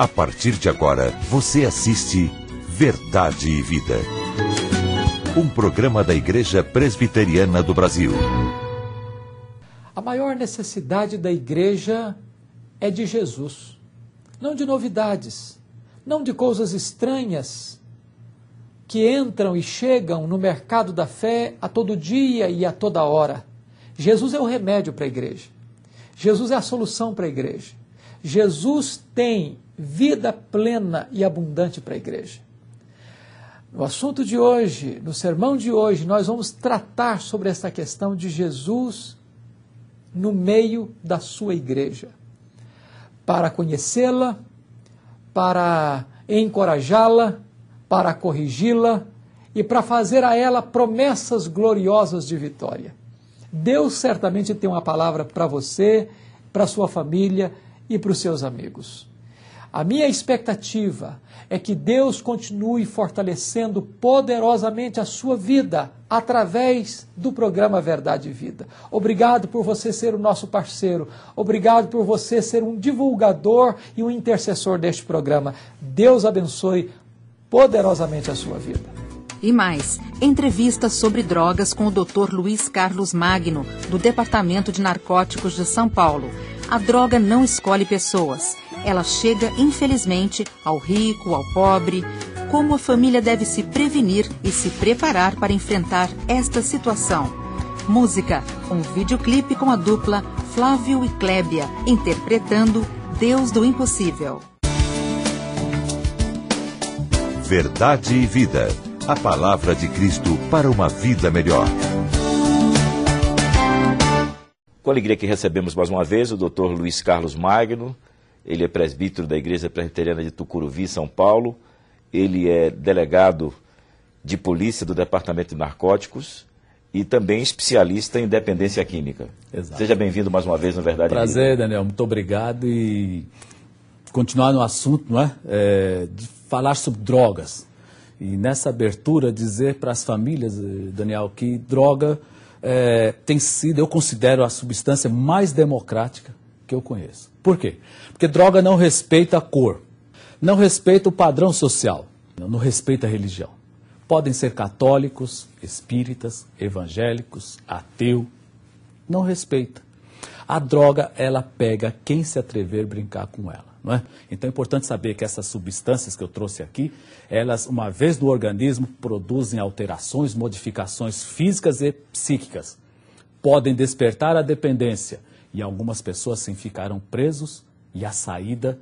A partir de agora, você assiste Verdade e Vida. Um programa da Igreja Presbiteriana do Brasil. A maior necessidade da igreja é de Jesus, não de novidades, não de coisas estranhas que entram e chegam no mercado da fé a todo dia e a toda hora. Jesus é o remédio para a igreja. Jesus é a solução para a igreja. Jesus tem vida plena e abundante para a igreja. No assunto de hoje, no sermão de hoje, nós vamos tratar sobre essa questão de Jesus no meio da sua igreja, para conhecê-la, para encorajá-la, para corrigi-la e para fazer a ela promessas gloriosas de vitória. Deus certamente tem uma palavra para você, para sua família e para os seus amigos. A minha expectativa é que Deus continue fortalecendo poderosamente a sua vida através do programa Verdade e Vida. Obrigado por você ser o nosso parceiro. Obrigado por você ser um divulgador e um intercessor deste programa. Deus abençoe poderosamente a sua vida. E mais, entrevistas sobre drogas com o Dr. Luiz Carlos Magno, do Departamento de Narcóticos de São Paulo. A droga não escolhe pessoas. Ela chega, infelizmente, ao rico, ao pobre. Como a família deve se prevenir e se preparar para enfrentar esta situação? Música, um videoclipe com a dupla Flávio e Clébia, interpretando Deus do Impossível. Verdade e Vida. A palavra de Cristo para uma vida melhor. Com alegria que recebemos mais uma vez o Dr. Luiz Carlos Magno. Ele é presbítero da Igreja Presbiteriana de Tucuruvi, São Paulo. Ele é delegado de polícia do Departamento de Narcóticos e também especialista em dependência química. Exato. Seja bem-vindo mais uma vez no Verdade e Vida. Prazer, Daniel. Muito obrigado. E continuar no assunto, não é? De falar sobre drogas. E nessa abertura dizer para as famílias, Daniel, que droga tem sido, eu considero, a substância mais democrática que eu conheço. Por quê? Porque droga não respeita a cor, não respeita o padrão social, não respeita a religião. Podem ser católicos, espíritas, evangélicos, ateu, não respeita. A droga, ela pega quem se atrever a brincar com ela, não é? Então é importante saber que essas substâncias que eu trouxe aqui, elas, uma vez no organismo, produzem alterações, modificações físicas e psíquicas. Podem despertar a dependência. E algumas pessoas sim ficaram presos e a saída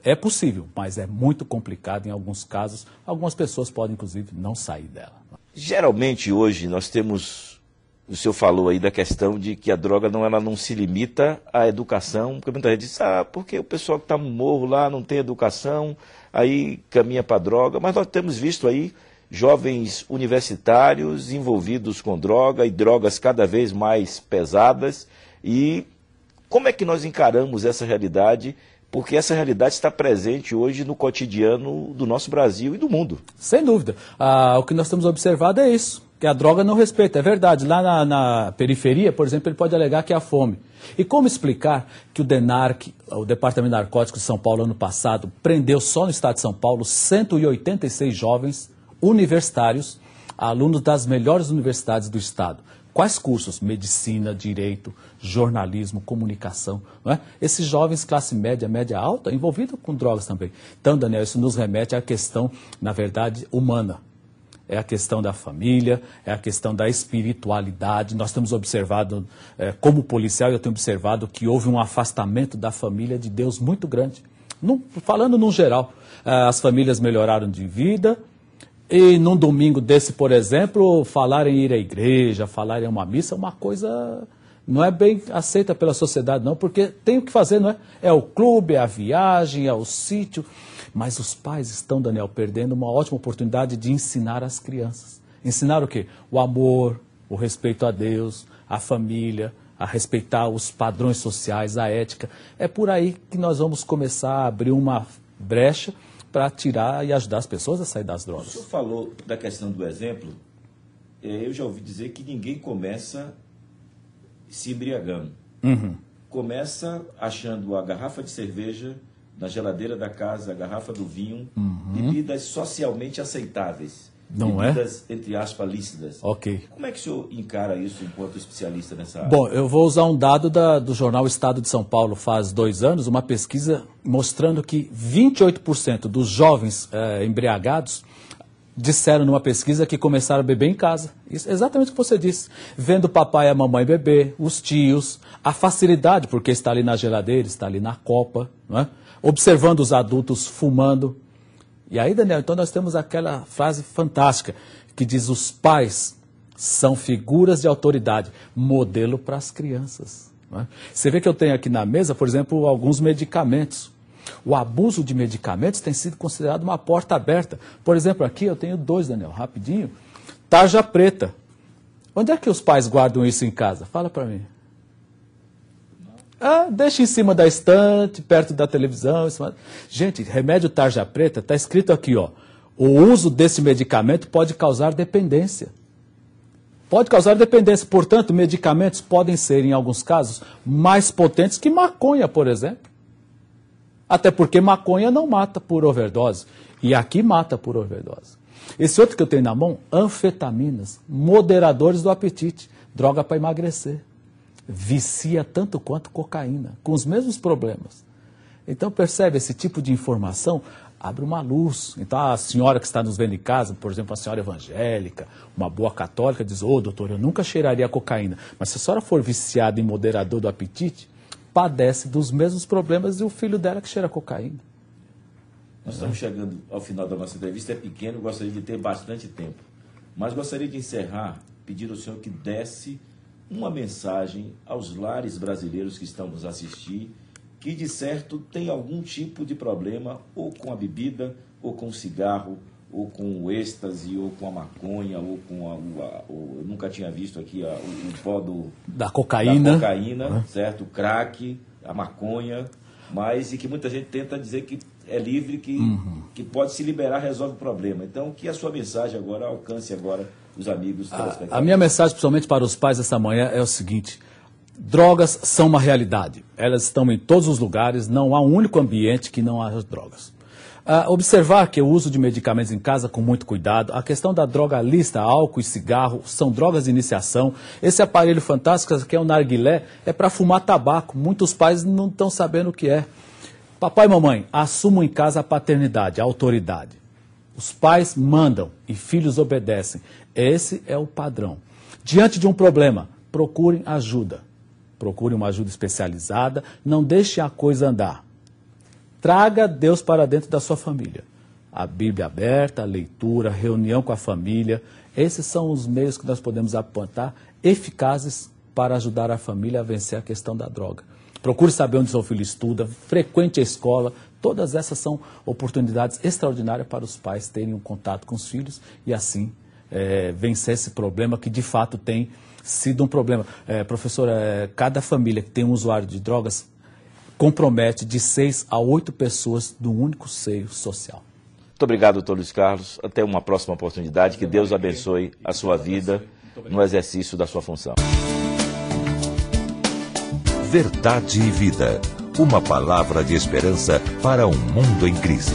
é possível, mas é muito complicado em alguns casos. Algumas pessoas podem, inclusive, não sair dela. Geralmente hoje nós temos, o senhor falou aí da questão de que a droga ela não se limita à educação, porque muita gente diz, porque o pessoal que está no morro lá não tem educação, aí caminha para a droga, mas nós temos visto aí jovens universitários envolvidos com droga e drogas cada vez mais pesadas. E como é que nós encaramos essa realidade? Porque essa realidade está presente hoje no cotidiano do nosso Brasil e do mundo. Sem dúvida. O que nós temos observado é isso, que a droga não respeita. É verdade, lá na periferia, por exemplo, ele pode alegar que é a fome. E como explicar que o DENARC, o Departamento de Narcóticos de São Paulo, ano passado, prendeu só no estado de São Paulo 186 jovens universitários, alunos das melhores universidades do estado. Quais cursos? Medicina, direito, jornalismo, comunicação. Não é? Esses jovens, classe média, média alta, envolvidos com drogas também. Então, Daniel, isso nos remete à questão, na verdade, humana. É a questão da família, é a questão da espiritualidade. Nós temos observado, como policial, eu tenho observado que houve um afastamento da família de Deus muito grande. Falando no geral, as famílias melhoraram de vida. E num domingo desse, por exemplo, falar em ir à igreja, falar em uma missa, é uma coisa não é bem aceita pela sociedade, não, porque tem o que fazer, não é? É o clube, é a viagem, é o sítio. Mas os pais estão, Daniel, perdendo uma ótima oportunidade de ensinar as crianças. Ensinar o quê? O amor, o respeito a Deus, a família, a respeitar os padrões sociais, a ética. É por aí que nós vamos começar a abrir uma brecha para tirar e ajudar as pessoas a sair das drogas. O senhor falou da questão do exemplo. Eu já ouvi dizer que ninguém começa se embriagando. Uhum. Começa achando a garrafa de cerveja na geladeira da casa, a garrafa do vinho, bebidas socialmente aceitáveis. Não bebidas, entre aspas, lícitas. Ok. Como é que o senhor encara isso enquanto especialista nessa área? Bom, eu vou usar um dado do jornal Estado de São Paulo faz 2 anos, uma pesquisa mostrando que 28% dos jovens embriagados disseram numa pesquisa que começaram a beber em casa. Isso, exatamente o que você disse. Vendo o papai e a mamãe beber, os tios, a facilidade, porque está ali na geladeira, está ali na copa, não é? Observando os adultos fumando. E aí, Daniel, então nós temos aquela frase fantástica que diz: os pais são figuras de autoridade, modelo para as crianças. Não é? Você vê que eu tenho aqui na mesa, por exemplo, alguns medicamentos. O abuso de medicamentos tem sido considerado uma porta aberta. Por exemplo, aqui eu tenho 2, Daniel, rapidinho. Tarja preta. Onde é que os pais guardam isso em casa? Fala para mim. Deixa em cima da estante, perto da televisão. Gente, remédio tarja preta, está escrito aqui, ó. O uso desse medicamento pode causar dependência. Pode causar dependência. Portanto, medicamentos podem ser, em alguns casos, mais potentes que maconha, por exemplo. Até porque maconha não mata por overdose. E aqui mata por overdose. Esse outro que eu tenho na mão, anfetaminas, moderadores do apetite, droga para emagrecer. Vicia tanto quanto cocaína, com os mesmos problemas. Então, percebe, esse tipo de informação abre uma luz. Então, a senhora que está nos vendo em casa, por exemplo, uma senhora evangélica, uma boa católica, diz: doutor, eu nunca cheiraria cocaína. Mas se a senhora for viciada em moderador do apetite, padece dos mesmos problemas e o filho dela que cheira cocaína. Nós estamos chegando ao final da nossa entrevista, é pequeno, gostaria de ter bastante tempo. Mas gostaria de encerrar, pedir ao senhor que desse uma mensagem aos lares brasileiros que estão nos assistir, que de certo tem algum tipo de problema, ou com a bebida, ou com o cigarro, ou com o êxtase, ou com a maconha, ou com eu nunca tinha visto aqui o pó da cocaína, certo? O crack, a maconha, mas e que muita gente tenta dizer que é livre, que pode se liberar, resolve o problema. Então, que a sua mensagem agora alcance agora os amigos telespectadores. A minha mensagem, principalmente para os pais essa manhã, é o seguinte: drogas são uma realidade. Elas estão em todos os lugares, não há um único ambiente que não haja drogas. Observar que o uso de medicamentos em casa com muito cuidado, a questão da droga lícita, álcool e cigarro, são drogas de iniciação. Esse aparelho fantástico que é o narguilé, é para fumar tabaco. Muitos pais não estão sabendo o que é. Papai e mamãe, assumam em casa a paternidade, a autoridade. Os pais mandam e filhos obedecem. Esse é o padrão. Diante de um problema, procurem ajuda. Procurem uma ajuda especializada, não deixem a coisa andar. Traga Deus para dentro da sua família. A Bíblia aberta, a leitura, a reunião com a família. Esses são os meios que nós podemos apontar eficazes para ajudar a família a vencer a questão da droga. Procure saber onde seu filho estuda, frequente a escola. Todas essas são oportunidades extraordinárias para os pais terem um contato com os filhos e assim vencer esse problema que de fato tem sido um problema. Professora, cada família que tem um usuário de drogas compromete de 6 a 8 pessoas do único seio social. Muito obrigado, doutor Luiz Carlos. Até uma próxima oportunidade. Que Deus abençoe a sua vida no exercício da sua função. Verdade e Vida. Uma palavra de esperança para um mundo em crise.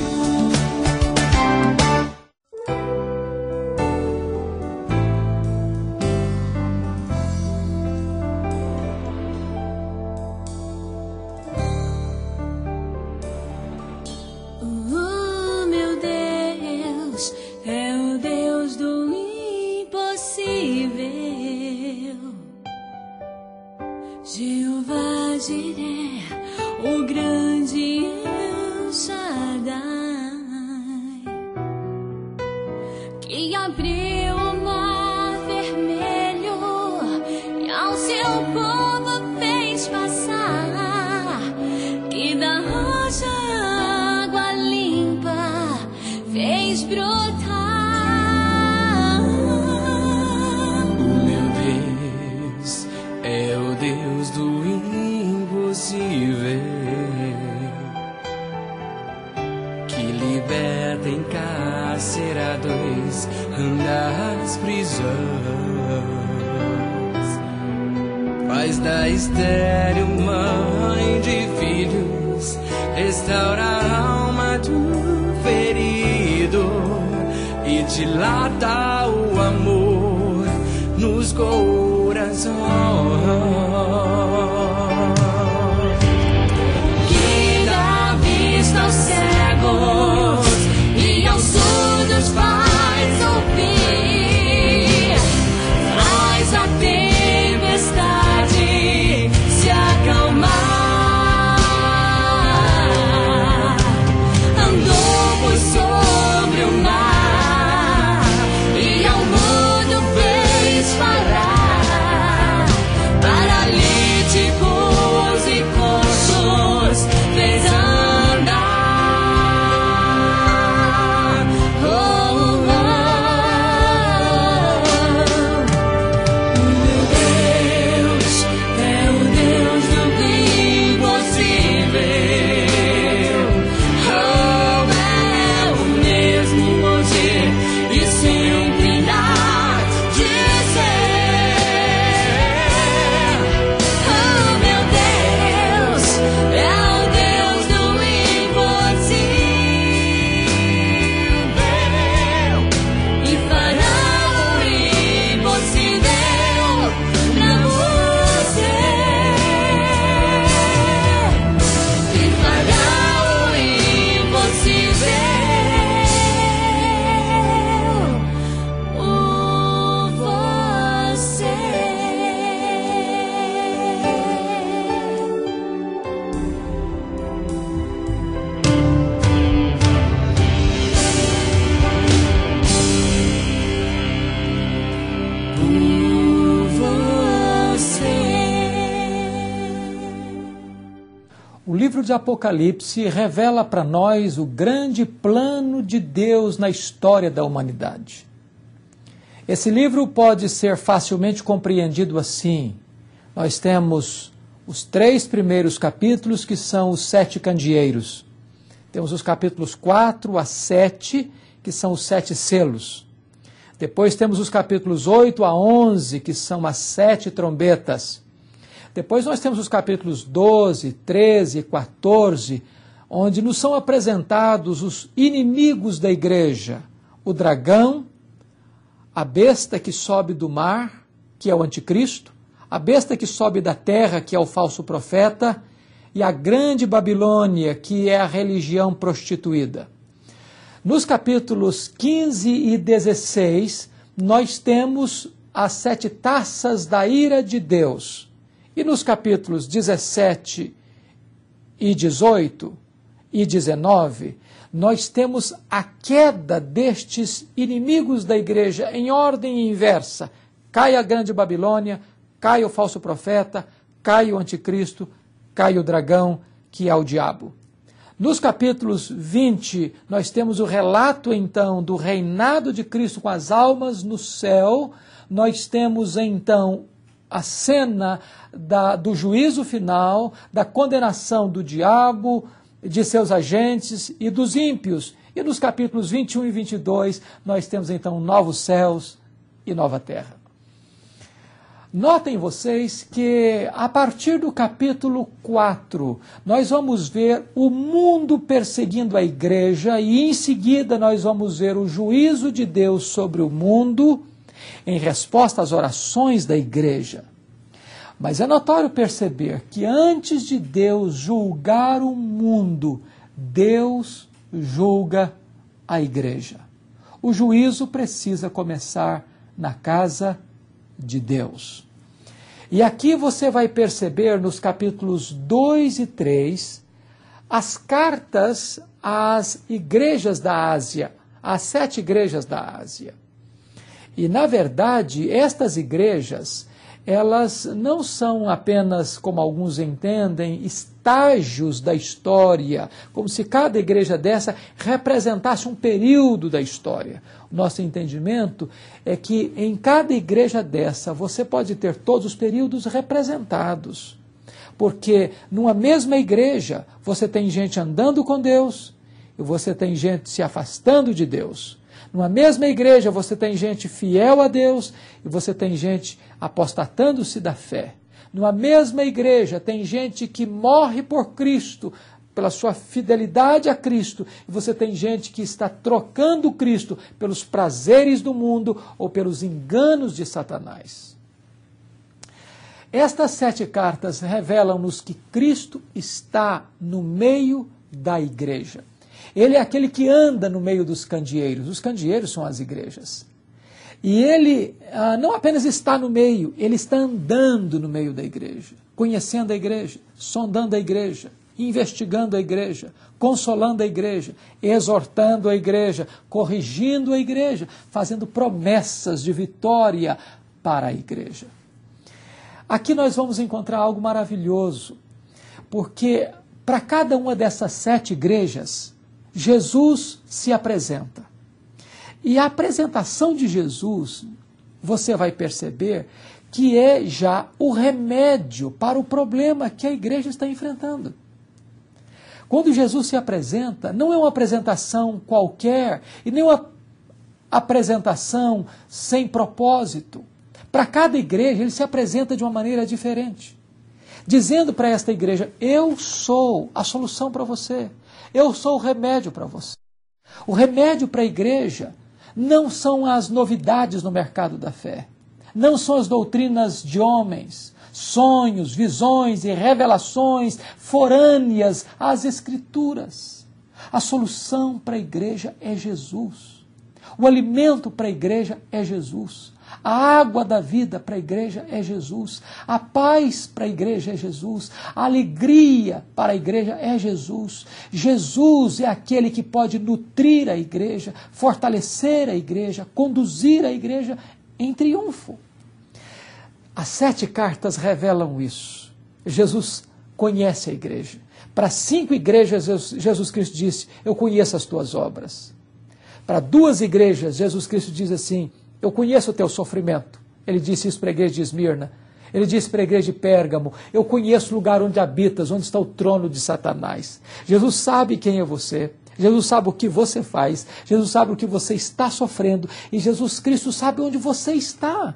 Jeová Jireh, o grande El Shaddai, que abriu o mar vermelho e ao seu povo fez passar, que da rocha água limpa fez brotar. O meu Deus é o Deus do impossível, que liberta encarcerados das prisões, faz da estéril mãe de filhos restaura a alma do ferido e dilata o amor nos corações. Que dá vista aos cegos e aos surdos faz ouvir, faz a tempestade se acalmar. O livro de Apocalipse revela para nós o grande plano de Deus na história da humanidade. Esse livro pode ser facilmente compreendido assim. Nós temos os 3 primeiros capítulos, que são os 7 candeeiros. Temos os capítulos 4 a 7, que são os 7 selos. Depois temos os capítulos 8 a 11, que são as 7 trombetas. Depois nós temos os capítulos 12, 13 e 14, onde nos são apresentados os inimigos da igreja, o dragão, a besta que sobe do mar, que é o anticristo, a besta que sobe da terra, que é o falso profeta, e a grande Babilônia, que é a religião prostituída. Nos capítulos 15 e 16, nós temos as 7 taças da ira de Deus. E nos capítulos 17 e 18 e 19, nós temos a queda destes inimigos da igreja em ordem inversa. Cai a grande Babilônia, cai o falso profeta, cai o anticristo, cai o dragão, que é o diabo. Nos capítulos 20, nós temos o relato, então, do reinado de Cristo com as almas no céu. Nós temos, então, a cena do juízo final, da condenação do diabo, de seus agentes e dos ímpios. E nos capítulos 21 e 22, nós temos então novos céus e nova terra. Notem vocês que a partir do capítulo 4, nós vamos ver o mundo perseguindo a igreja e em seguida nós vamos ver o juízo de Deus sobre o mundo em resposta às orações da igreja. Mas é notório perceber que antes de Deus julgar o mundo, Deus julga a igreja. O juízo precisa começar na casa de Deus. E aqui você vai perceber nos capítulos 2 e 3 as cartas às igrejas da Ásia, às 7 igrejas da Ásia. E, na verdade, estas igrejas, elas não são apenas, como alguns entendem, estágios da história, como se cada igreja dessa representasse um período da história. O nosso entendimento é que em cada igreja dessa você pode ter todos os períodos representados. Porque numa mesma igreja você tem gente andando com Deus e você tem gente se afastando de Deus. Numa mesma igreja você tem gente fiel a Deus e você tem gente apostatando-se da fé. Numa mesma igreja tem gente que morre por Cristo, pela sua fidelidade a Cristo, e você tem gente que está trocando Cristo pelos prazeres do mundo ou pelos enganos de Satanás. Estas 7 cartas revelam-nos que Cristo está no meio da igreja. Ele é aquele que anda no meio dos candeeiros. Os candeeiros são as igrejas. E ele não apenas está no meio, ele está andando no meio da igreja, conhecendo a igreja, sondando a igreja, investigando a igreja, consolando a igreja, exortando a igreja, corrigindo a igreja, fazendo promessas de vitória para a igreja. Aqui nós vamos encontrar algo maravilhoso, porque para cada uma dessas 7 igrejas, Jesus se apresenta. E a apresentação de Jesus, você vai perceber que é já o remédio para o problema que a igreja está enfrentando. Quando Jesus se apresenta, não é uma apresentação qualquer e nem uma apresentação sem propósito. Para cada igreja, ele se apresenta de uma maneira diferente, dizendo para esta igreja: eu sou a solução para você, eu sou o remédio para você. O remédio para a igreja não são as novidades no mercado da fé, não são as doutrinas de homens, sonhos, visões e revelações forâneas às Escrituras. A solução para a igreja é Jesus. O alimento para a igreja é Jesus. A água da vida para a igreja é Jesus. A paz para a igreja é Jesus. A alegria para a igreja é Jesus. Jesus é aquele que pode nutrir a igreja, fortalecer a igreja, conduzir a igreja em triunfo. As 7 cartas revelam isso. Jesus conhece a igreja. Para 5 igrejas, Jesus Cristo disse: eu conheço as tuas obras. Para 2 igrejas, Jesus Cristo diz assim: eu conheço o teu sofrimento. Ele disse isso para a igreja de Esmirna. Ele disse para a igreja de Pérgamo: eu conheço o lugar onde habitas, onde está o trono de Satanás. Jesus sabe quem é você. Jesus sabe o que você faz. Jesus sabe o que você está sofrendo. E Jesus Cristo sabe onde você está.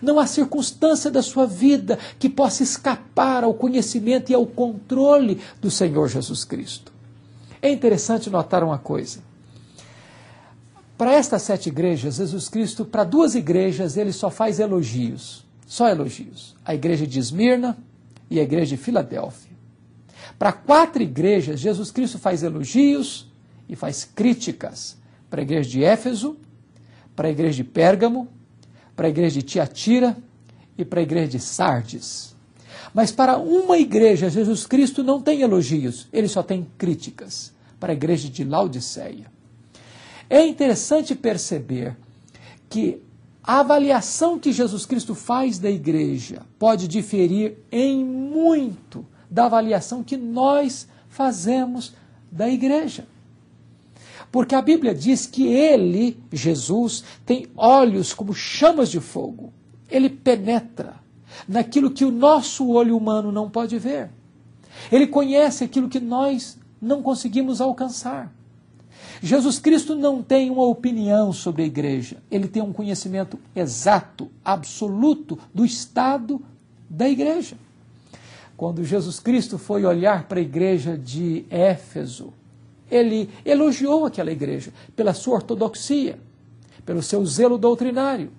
Não há circunstância da sua vida que possa escapar ao conhecimento e ao controle do Senhor Jesus Cristo. É interessante notar uma coisa. Para estas 7 igrejas, Jesus Cristo, para 2 igrejas, ele só faz elogios. Só elogios. A igreja de Esmirna e a igreja de Filadélfia. Para 4 igrejas, Jesus Cristo faz elogios e faz críticas. Para a igreja de Éfeso, para a igreja de Pérgamo, para a igreja de Tiatira e para a igreja de Sardes. Mas para uma igreja, Jesus Cristo não tem elogios, ele só tem críticas. Para a igreja de Laodiceia. É interessante perceber que a avaliação que Jesus Cristo faz da igreja pode diferir em muito da avaliação que nós fazemos da igreja. Porque a Bíblia diz que ele, Jesus, tem olhos como chamas de fogo. Ele penetra naquilo que o nosso olho humano não pode ver. Ele conhece aquilo que nós não conseguimos alcançar. Jesus Cristo não tem uma opinião sobre a igreja. Ele tem um conhecimento exato, absoluto do estado da igreja. Quando Jesus Cristo foi olhar para a igreja de Éfeso, ele elogiou aquela igreja pela sua ortodoxia, pelo seu zelo doutrinário,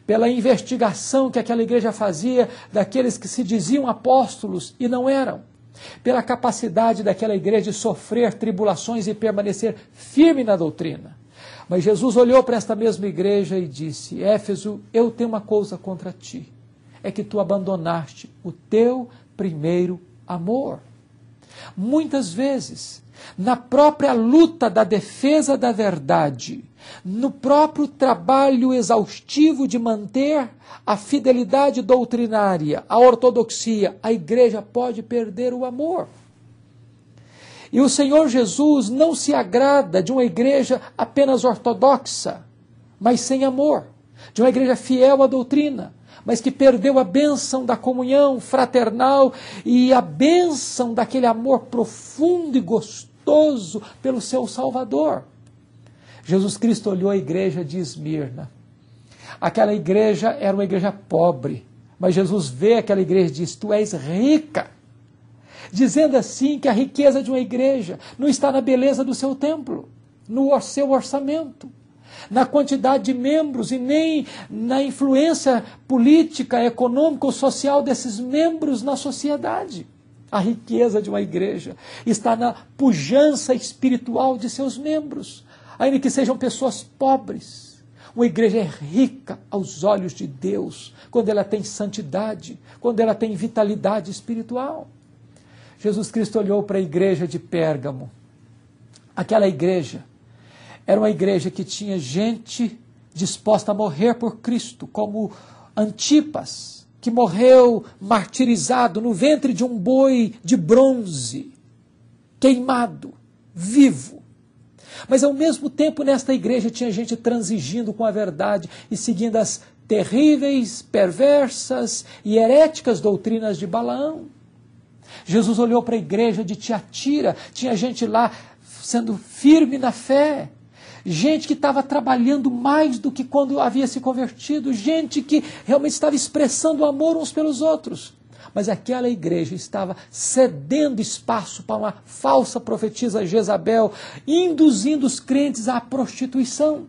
pela investigação que aquela igreja fazia daqueles que se diziam apóstolos e não eram, pela capacidade daquela igreja de sofrer tribulações e permanecer firme na doutrina. Mas Jesus olhou para esta mesma igreja e disse: Éfeso, eu tenho uma coisa contra ti, é que tu abandonaste o teu primeiro amor. Muitas vezes, na própria luta da defesa da verdade, no próprio trabalho exaustivo de manter a fidelidade doutrinária, a ortodoxia, a igreja pode perder o amor. E o Senhor Jesus não se agrada de uma igreja apenas ortodoxa, mas sem amor, de uma igreja fiel à doutrina, mas que perdeu a bênção da comunhão fraternal e a bênção daquele amor profundo e gostoso pelo seu Salvador. Jesus Cristo olhou a igreja de Esmirna. Aquela igreja era uma igreja pobre, mas Jesus vê aquela igreja e diz: tu és rica. dizendo assim que a riqueza de uma igreja não está na beleza do seu templo, no seu orçamento, na quantidade de membros e nem na influência política, econômica ou social desses membros na sociedade. A riqueza de uma igreja está na pujança espiritual de seus membros, ainda que sejam pessoas pobres. Uma igreja é rica aos olhos de Deus quando ela tem santidade, quando ela tem vitalidade espiritual. Jesus Cristo olhou para a igreja de Pérgamo. Aquela igreja era uma igreja que tinha gente disposta a morrer por Cristo, como Antipas, que morreu martirizado no ventre de um boi de bronze, queimado, vivo. Mas ao mesmo tempo nesta igreja tinha gente transigindo com a verdade e seguindo as terríveis, perversas e heréticas doutrinas de Balaão. Jesus olhou para a igreja de Tiatira, tinha gente lá sendo firme na fé, gente que estava trabalhando mais do que quando havia se convertido, gente que realmente estava expressando amor uns pelos outros. Mas aquela igreja estava cedendo espaço para uma falsa profetisa Jezabel, induzindo os crentes à prostituição.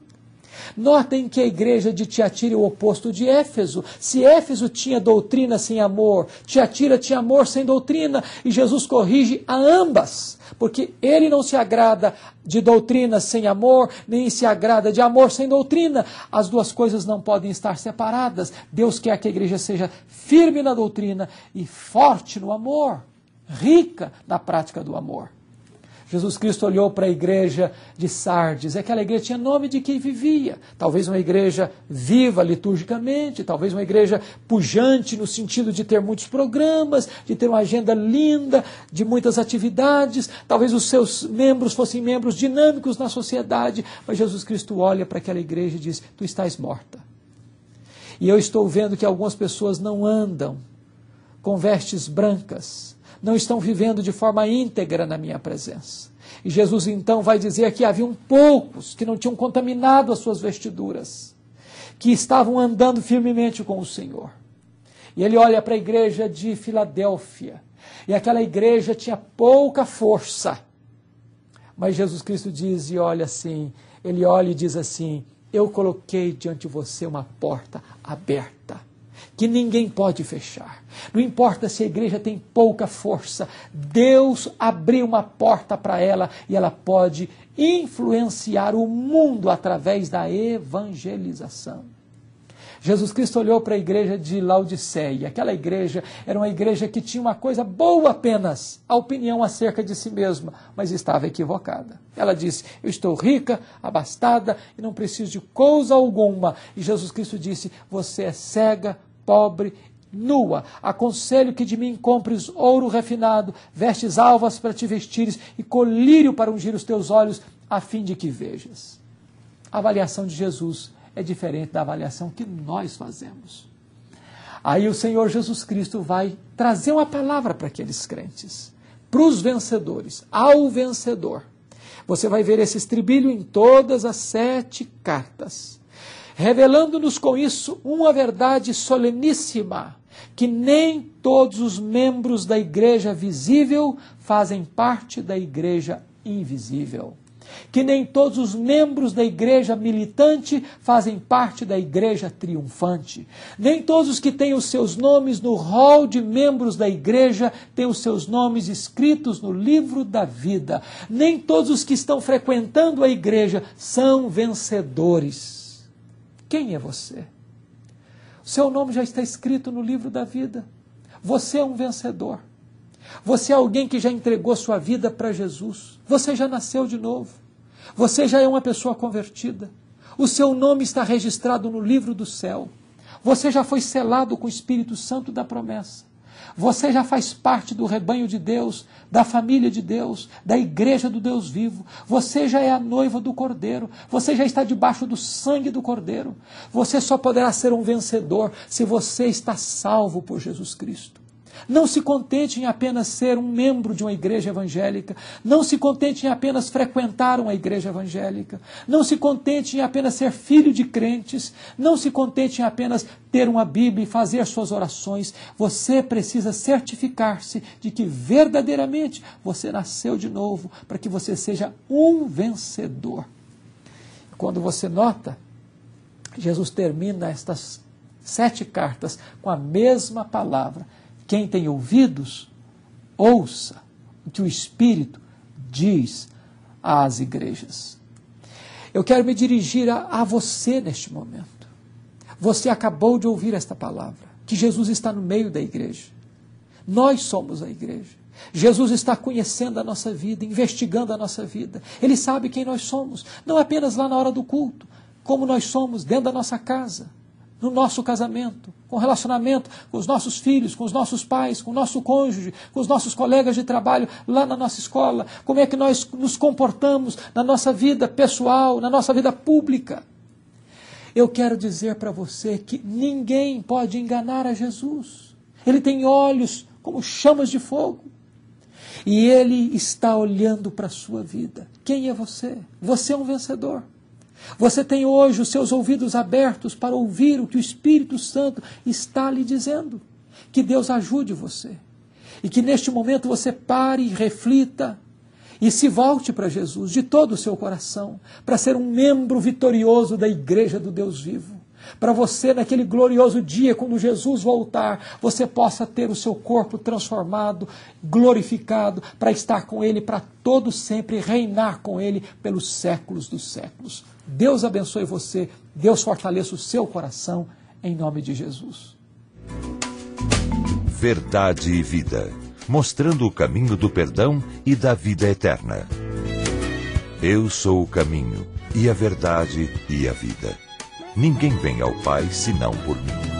Notem que a igreja de Tiatira é o oposto de Éfeso. Se Éfeso tinha doutrina sem amor, Tiatira tinha amor sem doutrina, e Jesus corrige a ambas, porque ele não se agrada de doutrina sem amor, nem se agrada de amor sem doutrina. As duas coisas não podem estar separadas. Deus quer que a igreja seja firme na doutrina e forte no amor, rica na prática do amor. Jesus Cristo olhou para a igreja de Sardes. Aquela igreja tinha nome de quem vivia. Talvez uma igreja viva liturgicamente, talvez uma igreja pujante no sentido de ter muitos programas, de ter uma agenda linda, de muitas atividades. Talvez os seus membros fossem membros dinâmicos na sociedade. Mas Jesus Cristo olha para aquela igreja e diz: tu estás morta. E eu estou vendo que algumas pessoas não andam com vestes brancas, não estão vivendo de forma íntegra na minha presença. E Jesus então vai dizer que haviam poucos que não tinham contaminado as suas vestiduras, que estavam andando firmemente com o Senhor. E ele olha para a igreja de Filadélfia, e aquela igreja tinha pouca força. Mas Jesus Cristo diz e olha assim, ele olha e diz assim: eu coloquei diante de você uma porta aberta, que ninguém pode fechar. Não importa se a igreja tem pouca força, Deus abriu uma porta para ela e ela pode influenciar o mundo através da evangelização. Jesus Cristo olhou para a igreja de Laodiceia. Aquela igreja era uma igreja que tinha uma coisa boa apenas, a opinião acerca de si mesma, mas estava equivocada. Ela disse: eu estou rica, abastada e não preciso de coisa alguma. E Jesus Cristo disse: você é cega, pobre, nua. Aconselho que de mim compres ouro refinado, vestes alvas para te vestires e colírio para ungir os teus olhos, a fim de que vejas. A avaliação de Jesus é diferente da avaliação que nós fazemos. Aí o Senhor Jesus Cristo vai trazer uma palavra para aqueles crentes, para os vencedores, ao vencedor. Você vai ver esse estribilho em todas as 7 cartas, revelando-nos com isso uma verdade soleníssima, que nem todos os membros da igreja visível fazem parte da igreja invisível, que nem todos os membros da igreja militante fazem parte da igreja triunfante, nem todos os que têm os seus nomes no rol de membros da igreja têm os seus nomes escritos no livro da vida, nem todos os que estão frequentando a igreja são vencedores. Quem é você? O seu nome já está escrito no livro da vida. Você é um vencedor. Você é alguém que já entregou sua vida para Jesus. Você já nasceu de novo. Você já é uma pessoa convertida. O seu nome está registrado no livro do céu. Você já foi selado com o Espírito Santo da promessa. Você já faz parte do rebanho de Deus, da família de Deus, da igreja do Deus vivo. Você já é a noiva do Cordeiro. Você já está debaixo do sangue do Cordeiro. Você só poderá ser um vencedor se você está salvo por Jesus Cristo. Não se contente em apenas ser um membro de uma igreja evangélica. Não se contente em apenas frequentar uma igreja evangélica. Não se contente em apenas ser filho de crentes. Não se contente em apenas ter uma Bíblia e fazer suas orações. Você precisa certificar-se de que verdadeiramente você nasceu de novo, para que você seja um vencedor. Quando você nota, Jesus termina estas 7 cartas com a mesma palavra. Quem tem ouvidos, ouça o que o Espírito diz às igrejas. Eu quero me dirigir a você neste momento. Você acabou de ouvir esta palavra, que Jesus está no meio da igreja. Nós somos a igreja. Jesus está conhecendo a nossa vida, investigando a nossa vida. Ele sabe quem nós somos, não apenas lá na hora do culto, como nós somos dentro da nossa casa, no nosso casamento, com relacionamento com os nossos filhos, com os nossos pais, com o nosso cônjuge, com os nossos colegas de trabalho, lá na nossa escola, como é que nós nos comportamos na nossa vida pessoal, na nossa vida pública. Eu quero dizer para você que ninguém pode enganar a Jesus. Ele tem olhos como chamas de fogo. E Ele está olhando para a sua vida. Quem é você? Você é um vencedor. Você tem hoje os seus ouvidos abertos para ouvir o que o Espírito Santo está lhe dizendo. Que Deus ajude você. E que neste momento você pare e reflita e se volte para Jesus de todo o seu coração, para ser um membro vitorioso da Igreja do Deus vivo. Para você, naquele glorioso dia, quando Jesus voltar, você possa ter o seu corpo transformado, glorificado, para estar com Ele para todo sempre, reinar com Ele pelos séculos dos séculos. Deus abençoe você, Deus fortaleça o seu coração, em nome de Jesus. Verdade e Vida, mostrando o caminho do perdão e da vida eterna. Eu sou o caminho, e a verdade e a vida. Ninguém vem ao Pai senão por mim.